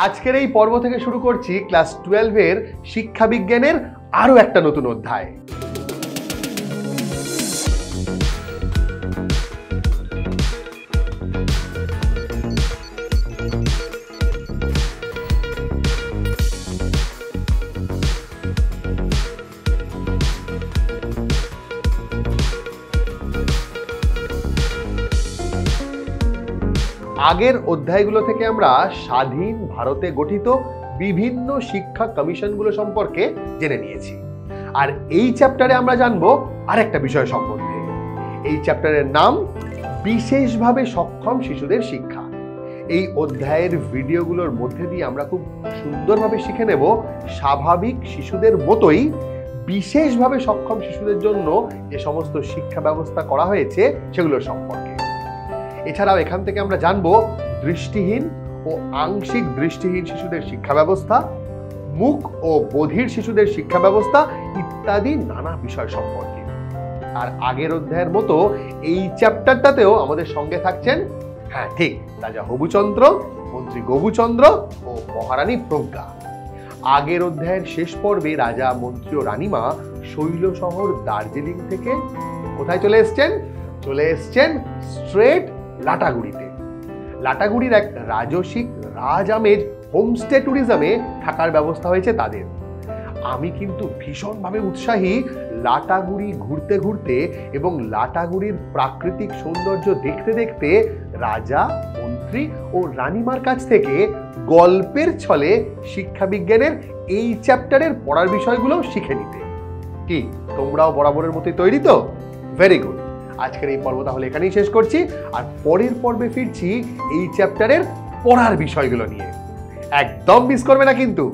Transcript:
আজকের এই পর্ব থেকে শুরু করছি ক্লাস 12 এর শিক্ষা বিজ্ঞানের আরো একটা নতুন অধ্যায়। আগের অধ্যায়গুলো থেকে আমরা স্বাধীন ভারতে গঠিত বিভিন্ন শিক্ষা কমিশনগুলো সম্পর্কে জেনে নিয়েছি। আর এই চ্যাপ্টারে আমরা জানবো আরেকটা বিষয় সম্বন্ধে। এই চ্যাপ্টারের নাম বিশেষভাবে সক্ষম শিশুদের শিক্ষা। এই অধ্যায়ের ভিডিওগুলোর মধ্যে দিয়ে আমরা খুব সুন্দরভাবে শিখে নেব স্বাভাবিক শিশুদের মতোই বিশেষভাবে সক্ষম শিশুদের জন্য যে সমস্ত শিক্ষা ব্যবস্থা করা হয়েছে সেগুলোর সম্পর্কে। এছাড়াও এখান থেকে আমরা জানবো দৃষ্টিহীন ও আংশিক দৃষ্টিহীন শিশুদের শিক্ষা ব্যবস্থা, মুক ও বধির শিশুদের শিক্ষা ব্যবস্থা ইত্যাদি নানা বিষয় সম্পর্কে। আর আগের অধ্যায়ের মতো এই চ্যাপ্টারটাতেও আমাদের সঙ্গে থাকছেন, হ্যাঁ ঠিক, রাজা হবুচন্দ্র, মন্ত্রী গবুচন্দ্র ও মহারানী প্রজ্ঞা। আগের অধ্যায়ের শেষ পর্বে রাজা, মন্ত্রী ও রানীমা শৈল শহর দার্জিলিং থেকে কোথায় চলে এসছেন? চলে এসছেন স্ট্রেট লাটাগুড়িতে। লাটাগুড়ির এক রাজসিক রাজ আমেজ হোমস্টে ট্যুরিজমে থাকার ব্যবস্থা হয়েছে তাদের। আমি কিন্তু ভীষণভাবে উৎসাহী লাটাগুড়ি ঘুরতে ঘুরতে এবং লাটাগুড়ির প্রাকৃতিক সৌন্দর্য দেখতে দেখতে রাজা, মন্ত্রী ও রানীমার কাছ থেকে গল্পের ছলে শিক্ষা বিজ্ঞানের এই চ্যাপ্টারের পড়ার বিষয়গুলো শিখে নিতে। কি তোমরাও বরাবরের মতোই তৈরি তো? Very good. আজকের এই পর্ব তাহলে এখানেই শেষ করছি, আর পরের পর্বে ফিরছি এই চ্যাপ্টারের পড়ার বিষয়গুলো নিয়ে। একদম মিস করবে না কিন্তু।